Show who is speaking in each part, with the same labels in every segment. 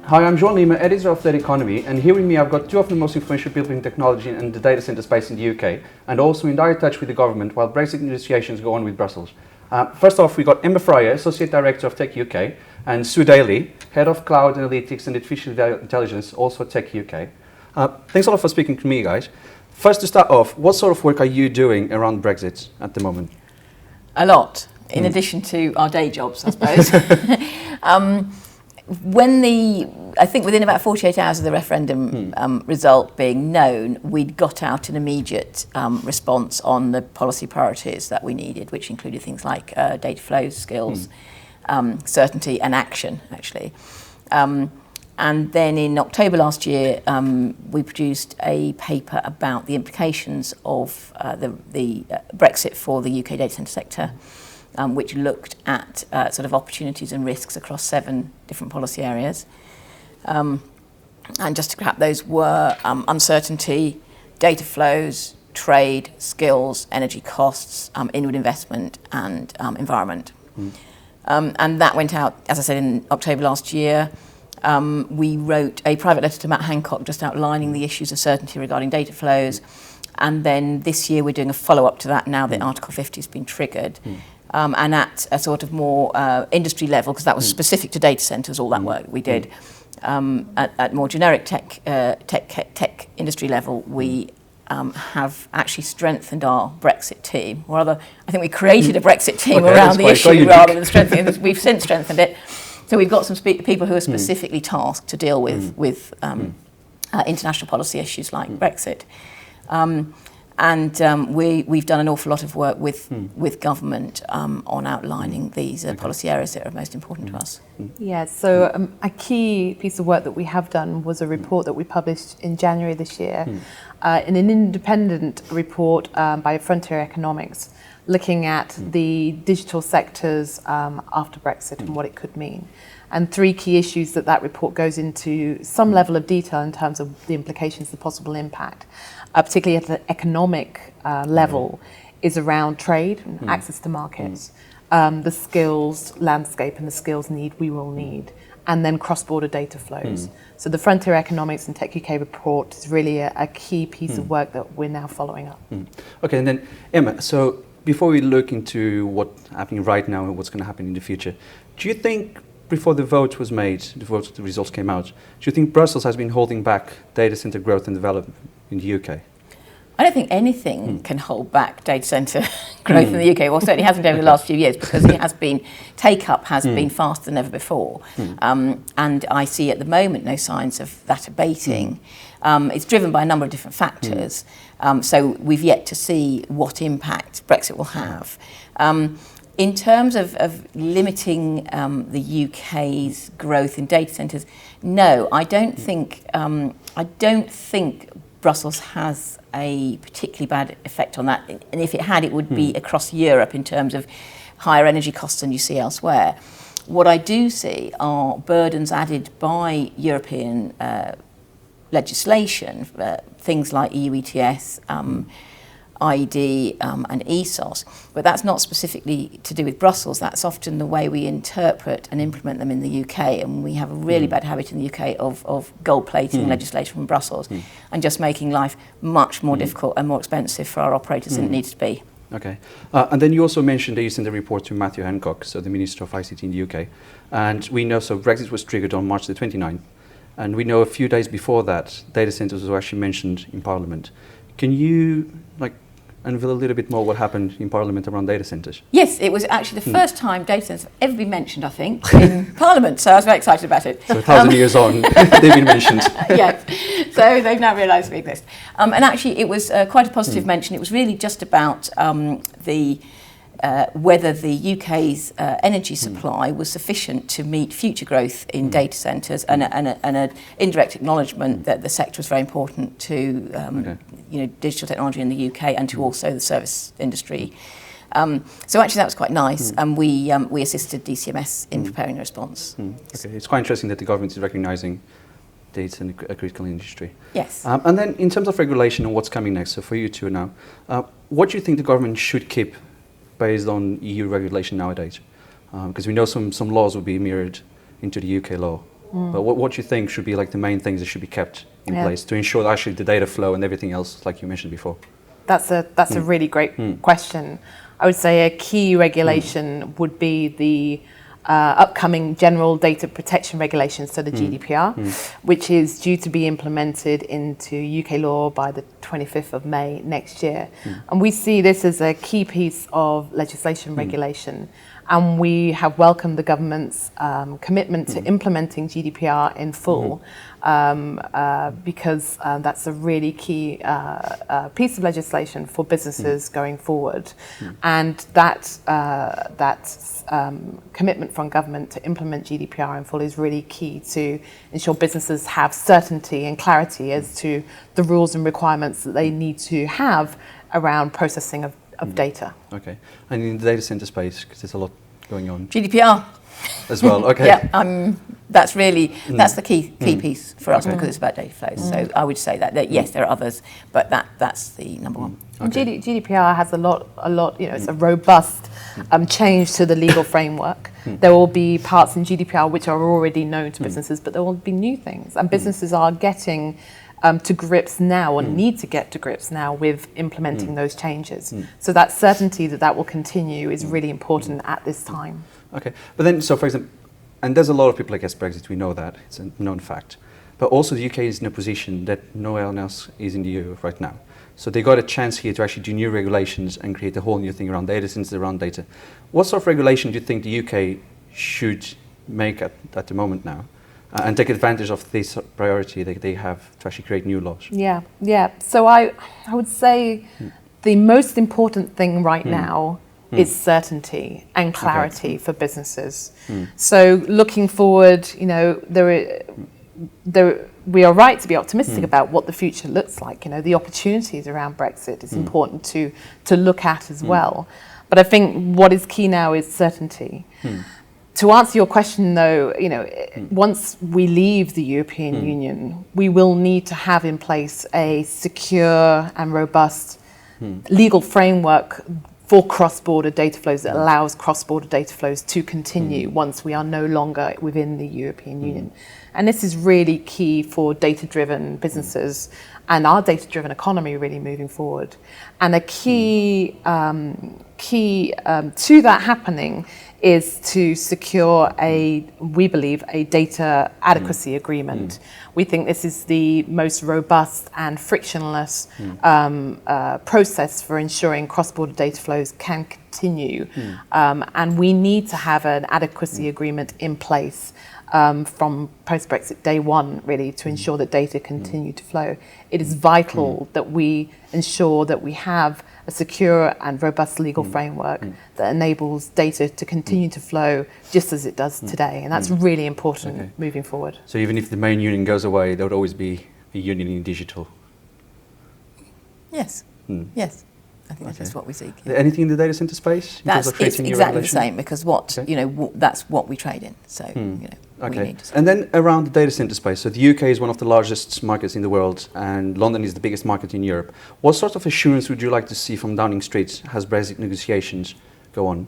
Speaker 1: Hi, I'm João Lima, editor of Data Economy, and here with me I've got two of the most influential people in technology and the data center space in the UK, and also in direct touch with the government while Brexit negotiations go on with Brussels. First off, we've got Emma Fryer, Associate Director of Tech UK, and Sue Daly, Head of Cloud Analytics and Artificial Intelligence, also at Tech UK. Thanks a lot for speaking to me, guys. First, to start off, what sort of work are you doing around Brexit at the moment?
Speaker 2: A lot, in addition to our day jobs, I suppose. I think within about 48 hours of the referendum result being known, we'd got out an immediate response on the policy priorities that we needed, which included things like data flows, skills, certainty and action, actually. And then in October last year, we produced a paper about the implications of the Brexit for the UK data centre sector, which looked at sort of opportunities and risks across 7 different policy areas. And just to recap, those were uncertainty, data flows, trade, skills, energy costs, inward investment and environment. And that went out, as I said, in October last year. We wrote a private letter to Matt Hancock just outlining the issues of certainty regarding data flows. And then this year we're doing a follow-up to that now that Article 50 has been triggered. And at a sort of more industry level, because that was specific to data centres, all that work we did. At more generic tech industry level, we have actually strengthened our Brexit team. Or rather, I think we created a Brexit team around the issue rather than strengthening it. We've since strengthened it. So we've got some people who are specifically tasked to deal with international policy issues like Brexit. We've done an awful lot of work with government on outlining these policy areas that are most important to us.
Speaker 3: Yeah, so a key piece of work that we have done was a report that we published in January this year, in an independent report by Frontier Economics, looking at the digital sectors after Brexit and what it could mean. And 3 key issues that report goes into some level of detail in terms of the implications, the possible impact, particularly at the economic level, is around trade and access to markets, the skills landscape and the skills we will need, and then cross-border data flows. So the Frontier Economics and Tech UK report is really a key piece of work that we're now following up.
Speaker 1: Okay, and then Emma, so before we look into what's happening right now and what's going to happen in the future, do you think before the vote was made, the results came out, do you think Brussels has been holding back data centre growth and development in the UK?
Speaker 2: I don't think anything can hold back data centre growth in the UK. Well, certainly hasn't over the last few years, because take-up has been faster than ever before. And I see at the moment no signs of that abating. It's driven by a number of different factors. So we've yet to see what impact Brexit will have. In terms of limiting the UK's growth in data centres, no, I don't think Brussels has a particularly bad effect on that. And if it had, it would be across Europe in terms of higher energy costs than you see elsewhere. What I do see are burdens added by European legislation, things like EU ETS, IED and ESOS, but that's not specifically to do with Brussels. That's often the way we interpret and implement them in the UK, and we have a really bad habit in the UK of gold-plating legislation from Brussels and just making life much more difficult and more expensive for our operators than it needs to be.
Speaker 1: Okay, and then you also mentioned that you sent a report to Matthew Hancock, so the Minister of ICT in the UK, and we know, so Brexit was triggered on March the 29th, and we know a few days before that, data centres were actually mentioned in Parliament. Can you unveil a little bit more what happened in Parliament around data centres? Yes,
Speaker 2: it was actually the first time data centres have ever been mentioned, I think, in Parliament, so I was very excited about it.
Speaker 1: So 1,000 years on, they've been mentioned.
Speaker 2: Yes, so they've now realised we exist. And actually it was quite a positive mention. It was really just about whether the UK's energy supply was sufficient to meet future growth in data centres, and an indirect acknowledgement that the sector is very important to digital technology in the UK and to also the service industry. So actually that was quite nice, and we assisted DCMS in preparing a response.
Speaker 1: Okay, it's quite interesting that the government is recognising data in a critical industry.
Speaker 2: Yes.
Speaker 1: And then in terms of regulation and what's coming next, so for you two now, what do you think the government should keep based on EU regulation nowadays? Because we know some laws will be mirrored into the UK law. But what do you think should be like the main things that should be kept in
Speaker 3: Yeah.
Speaker 1: place to ensure that actually the data flow and everything else, like you mentioned before?
Speaker 3: That's a really great question. I would say a key regulation would be the upcoming General Data Protection Regulation, so the GDPR, which is due to be implemented into UK law by the 25th of May next year. And we see this as a key piece of legislation regulation. And we have welcomed the government's commitment to implementing GDPR in full because that's a really key piece of legislation for businesses going forward. And that commitment from government to implement GDPR in full is really key to ensure businesses have certainty and clarity as to the rules and requirements that they need to have around processing of data.
Speaker 1: Okay. And in the data center space, because there's a lot going on
Speaker 2: GDPR.
Speaker 1: as well. Okay.
Speaker 2: Yeah, that's really that's the key piece for us because it's about data flows. So I would say that yes, there are others, but that's the number one.
Speaker 3: And GDPR has a lot. It's a robust change to the legal framework. There will be parts in GDPR which are already known to businesses, but there will be new things, and businesses are getting to grips now, or need to get to grips now with implementing those changes. So that certainty that will continue is really important at this time.
Speaker 1: Okay. But then, so for example, and there's a lot of people against Brexit, we know that, it's a known fact. But also the UK is in a position that no one else is in the EU right now. So they got a chance here to actually do new regulations and create a whole new thing around data, since around data. What sort of regulation do you think the UK should make at the moment now? And take advantage of this priority that they have to actually create new laws?
Speaker 3: Yeah. So I would say the most important thing right now is certainty and clarity for businesses. So looking forward, we are right to be optimistic about what the future looks like. The opportunities around Brexit is important to look at as well. But I think what is key now is certainty. To answer your question, though, once we leave the European Union, we will need to have in place a secure and robust legal framework for cross-border data flows that allows cross-border data flows to continue once we are no longer within the European Union. And this is really key for data-driven businesses and our data-driven economy really moving forward. And a key to that happening is to secure we believe, a data adequacy agreement. We think this is the most robust and frictionless process for ensuring cross-border data flows can continue. And we need to have an adequacy agreement in place from post-Brexit day one, really, to ensure that data continue to flow. It is vital that we ensure that we have a secure and robust legal framework that enables data to continue to flow just as it does today. And that's really important moving forward.
Speaker 1: So even if the main union goes away, there would always be a union in digital?
Speaker 2: Yes. Yes. I think that is what we seek.
Speaker 1: Anything in the data center space?
Speaker 2: It's exactly the same, because that's what we trade in. So we need to.
Speaker 1: And then around the data center space, so the UK is one of the largest markets in the world, and London is the biggest market in Europe. What sort of assurance would you like to see from Downing Street as Brexit negotiations go on?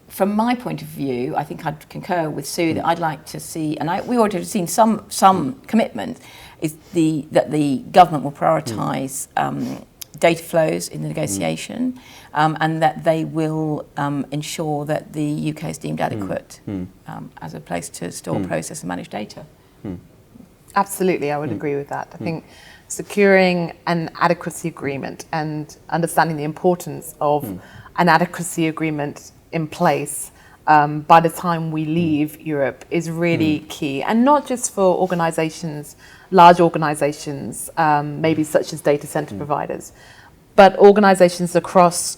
Speaker 2: From my point of view, I think I'd concur with Sue that I'd like to see, and we already have seen some commitment, is that the government will prioritise data flows in the negotiation, and that they will ensure that the UK is deemed adequate as a place to store, process and manage data.
Speaker 3: Absolutely, I would agree with that. I think securing an adequacy agreement and understanding the importance of an adequacy agreement in place by the time we leave Europe is really key. And not just for organisations, large organisations, maybe such as data centre providers, but organisations across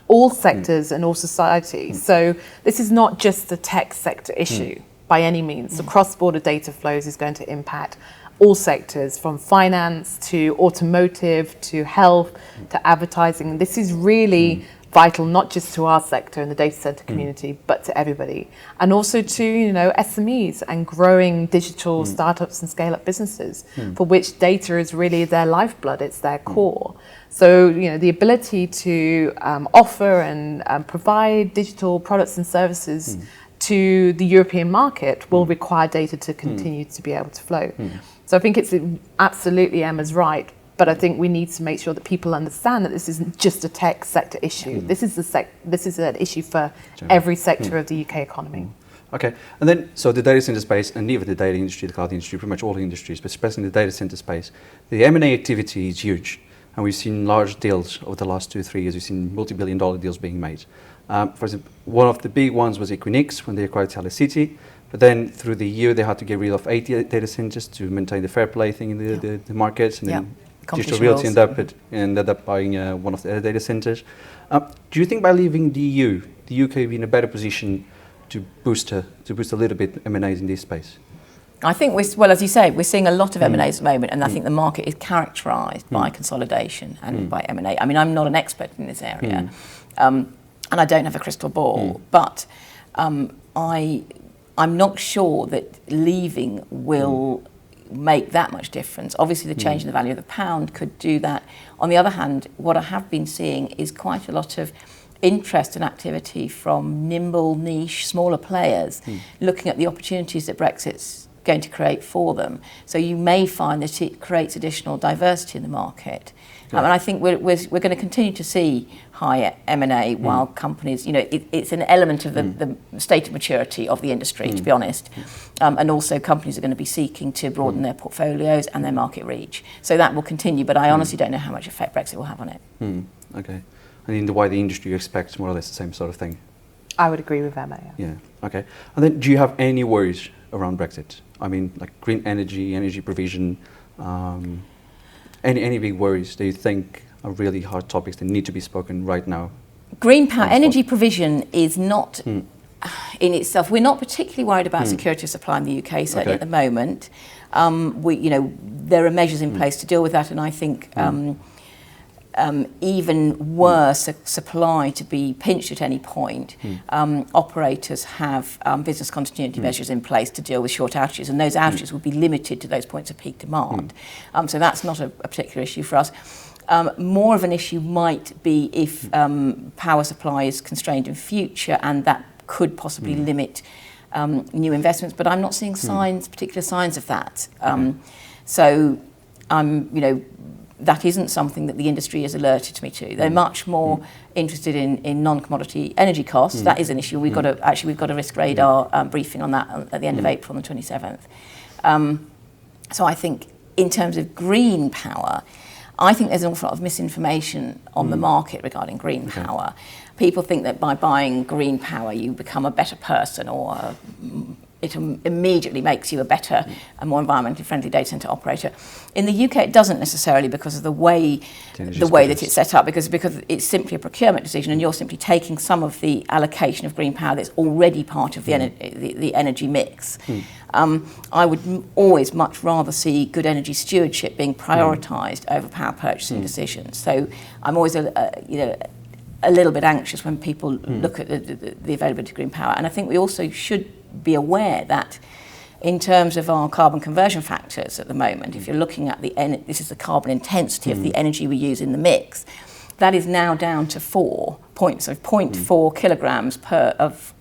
Speaker 3: all sectors and all society. So this is not just a tech sector issue by any means. So cross-border data flows is going to impact all sectors, from finance to automotive to health to advertising. This is really vital, not just to our sector and the data center community, but to everybody, and also to SMEs and growing digital startups and scale-up businesses for which data is really their lifeblood. It's their core. So the ability to offer and provide digital products and services to the European market will require data to continue to be able to flow. So I think it's absolutely, Emma's right, but I think we need to make sure that people understand that this isn't just a tech sector issue. This is an issue for every sector of the UK economy.
Speaker 1: Okay, and then, so the data center space, and even the data industry, the cloud industry, pretty much all the industries, but especially in the data center space, the M&A activity is huge. And we've seen large deals over the last 2-3 years. We've seen multi-billion-dollar deals being made. For example, one of the big ones was Equinix when they acquired Telecity. But then through the year, they had to get rid of 80 data centers to maintain the fair play thing in the markets. And then Digital Realty ended up buying one of the other data centers. Do you think by leaving the EU, the UK will be in a better position to boost a little bit M&As in this space?
Speaker 2: I think, as you say, we're seeing a lot of M&As at the moment, and I think the market is characterised by consolidation and by M&A. I mean, I'm not an expert in this area, and I don't have a crystal ball, but I'm not sure that leaving will make that much difference. Obviously, the change in the value of the pound could do that. On the other hand, what I have been seeing is quite a lot of interest and activity from nimble, niche, smaller players looking at the opportunities that Brexit's going to create for them. So you may find that it creates additional diversity in the market. And I think we're going to continue to see higher M&A while companies, it's an element of the state of maturity of the industry, to be honest. And also companies are going to be seeking to broaden their portfolios and their market reach. So that will continue, but I honestly don't know how much effect Brexit will have on it.
Speaker 1: Okay. And in the wider industry, you expect more or less the same sort of thing?
Speaker 3: I would agree with Emma.
Speaker 1: Yeah, okay. And then do you have any worries around Brexit? I mean, like green energy provision, any big worries that you think are really hard topics that need to be spoken right now?
Speaker 2: Green power, energy provision is not in itself. We're not particularly worried about security of supply in the UK, certainly at the moment. There are measures in place to deal with that, and I think even worse, a supply to be pinched at any point, operators have business continuity measures in place to deal with short outages, and those outages will be limited to those points of peak demand. So that's not a particular issue for us. More of an issue might be if power supply is constrained in future, and that could possibly limit new investments, but I'm not seeing particular signs of that. So that isn't something that the industry has alerted me to. They're much more interested in non-commodity energy costs. That is an issue. We've got a risk radar briefing on that at the end of April, on the 27th. So I think in terms of green power, I think there's an awful lot of misinformation on the market regarding green power. People think that by buying green power you become a better person, or it immediately makes you a better and more environmentally friendly data centre operator. In the UK, it doesn't necessarily, because of the way that it's set up, because it's simply a procurement decision, and you're simply taking some of the allocation of green power that's already part of the energy mix. I would always much rather see good energy stewardship being prioritised over power purchasing decisions. So I'm always a little bit anxious when people look at the availability of green power, and I think we also should be aware that in terms of our carbon conversion factors at the moment, if you're looking at this is the carbon intensity of the energy we use in the mix, that is now down to 0.4 kilograms of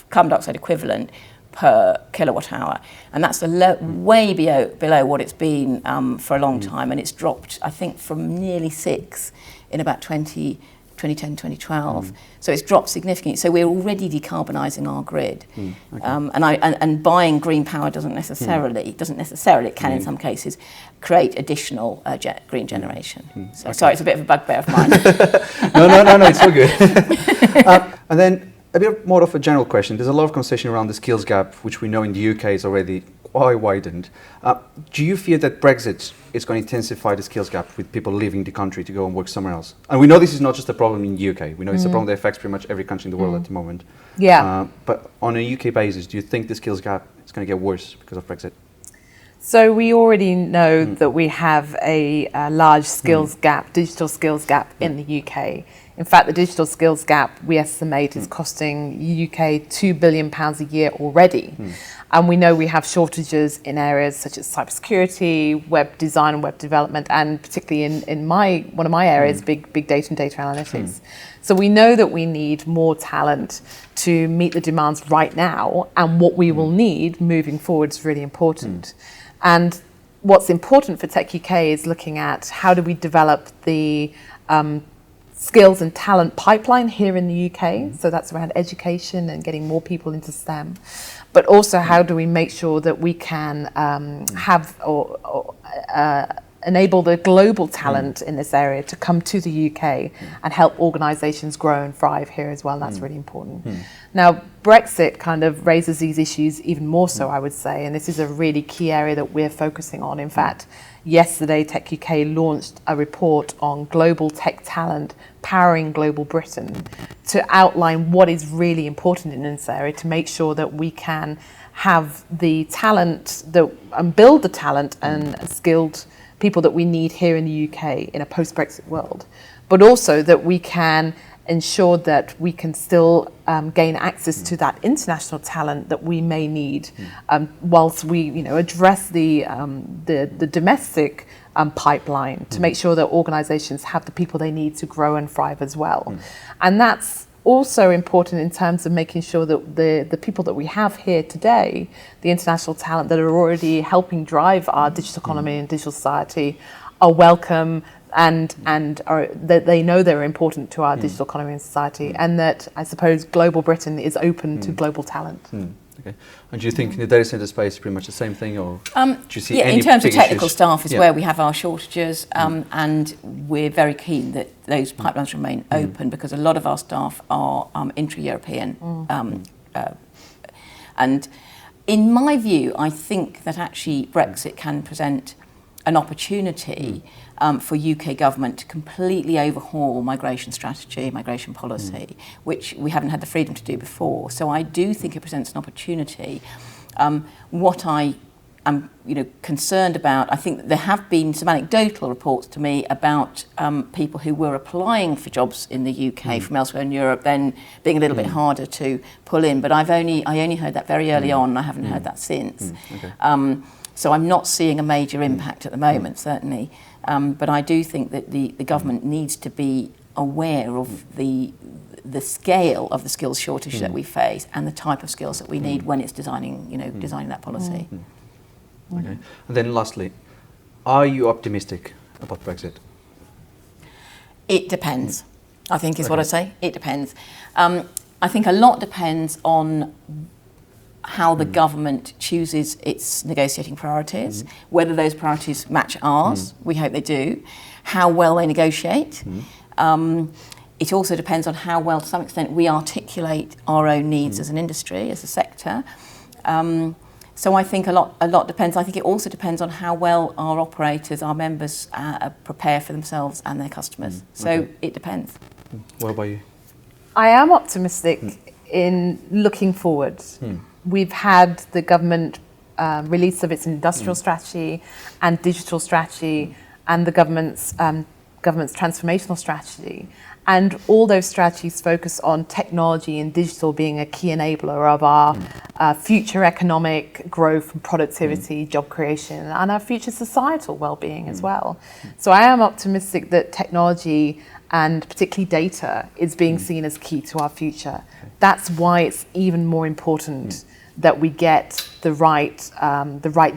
Speaker 2: carbon dioxide equivalent per kilowatt hour, and that's way below what it's been for a long time, and it's dropped, I think, from nearly 6 in about 2010, 2012. So it's dropped significantly. So we're already decarbonising our grid. And buying green power doesn't necessarily, it can in some cases, create additional green generation. Sorry, it's a bit of a bugbear of mine.
Speaker 1: No, it's all good. And then a bit more of a general question. There's a lot of conversation around the skills gap, which we know in the UK is already quite widened. Do you fear that Brexit is going to intensify the skills gap with people leaving the country to go and work somewhere else? And we know this is not just a problem in the UK. We know it's a problem that affects pretty much every country in the world at the moment.
Speaker 3: Yeah.
Speaker 1: But on a UK basis, do you think the skills gap is going to get worse because of Brexit?
Speaker 3: So we already know that we have a large skills gap, digital skills gap in the UK. In fact, the digital skills gap, we estimate, is costing UK £2 billion a year already. And we know we have shortages in areas such as cybersecurity, web design and web development, and particularly in one of my areas, big data and data analytics. So we know that we need more talent to meet the demands right now, and what we will need moving forward is really important. And what's important for Tech UK is looking at how do we develop the skills and talent pipeline here in the UK. So that's around education and getting more people into STEM. But also how do we make sure that we can have or enable the global talent in this area to come to the UK and help organisations grow and thrive here as well. That's really important. Now, Brexit kind of raises these issues even more so, I would say, and this is a really key area that we're focusing on. In fact, yesterday Tech UK launched a report on global tech talent powering global Britain to outline what is really important in this area to make sure that we can have the talent and build the talent and skilled people that we need here in the UK in a post-Brexit world, but also that we can ensure that we can still gain access to that international talent that we may need, whilst we, address the domestic pipeline to make sure that organisations have the people they need to grow and thrive as well. And that's also important in terms of making sure that the people that we have here today, the international talent that are already helping drive our digital economy and digital society, are welcome and that they know they're important to our digital economy and society, and that I suppose global Britain is open to global talent.
Speaker 1: Okay. And do you think in the data centre space pretty much the same thing, or do you see any
Speaker 2: in terms of
Speaker 1: big
Speaker 2: technical
Speaker 1: issues?
Speaker 2: staff is where we have our shortages, and we're very keen that those pipelines remain open, because a lot of our staff are intra-European. And in my view, I think that actually Brexit can present an opportunity for UK government to completely overhaul migration strategy, migration policy, which we haven't had the freedom to do before. So I do think it presents an opportunity. What I am concerned about, I think that there have been some anecdotal reports to me about people who were applying for jobs in the UK from elsewhere in Europe then being a little bit harder to pull in. But I only heard that very early on, and I haven't heard that since. So I'm not seeing a major impact at the moment, certainly. But I do think that the government needs to be aware of the scale of the skills shortage that we face and the type of skills that we need when it's designing that policy.
Speaker 1: Okay. And then lastly, are you optimistic about Brexit?
Speaker 2: It depends, I think is what I say. It depends. I think a lot depends on how the government chooses its negotiating priorities, whether those priorities match ours, we hope they do, how well they negotiate. It also depends on how well, to some extent, we articulate our own needs as an industry, as a sector. So I think a lot depends. I think it also depends on how well our operators, our members, prepare for themselves and their customers. So it depends.
Speaker 1: What about you?
Speaker 3: I am optimistic in looking forward. We've had the government release of its industrial strategy and digital strategy, and the government's transformational strategy. And all those strategies focus on technology and digital being a key enabler of our future economic growth and productivity, job creation, and our future societal well-being as well. So I am optimistic that technology, and particularly data, is being seen as key to our future. That's why it's even more important that we get the right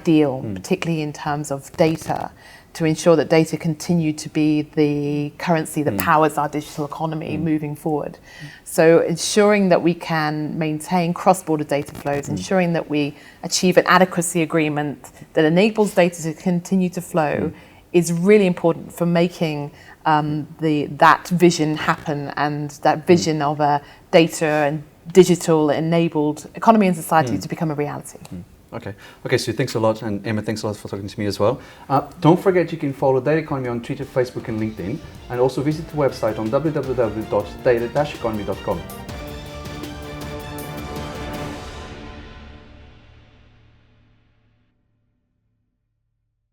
Speaker 3: deal, particularly in terms of data, to ensure that data continue to be the currency that powers our digital economy moving forward. So ensuring that we can maintain cross-border data flows, ensuring that we achieve an adequacy agreement that enables data to continue to flow is really important for making that vision happen, and that vision of a data and digital enabled economy and society to become a reality.
Speaker 1: Okay, so thanks a lot, and Emma, thanks a lot for talking to me as well. Don't forget you can follow Data Economy on Twitter, Facebook and LinkedIn, and also visit the website on www.data-economy.com.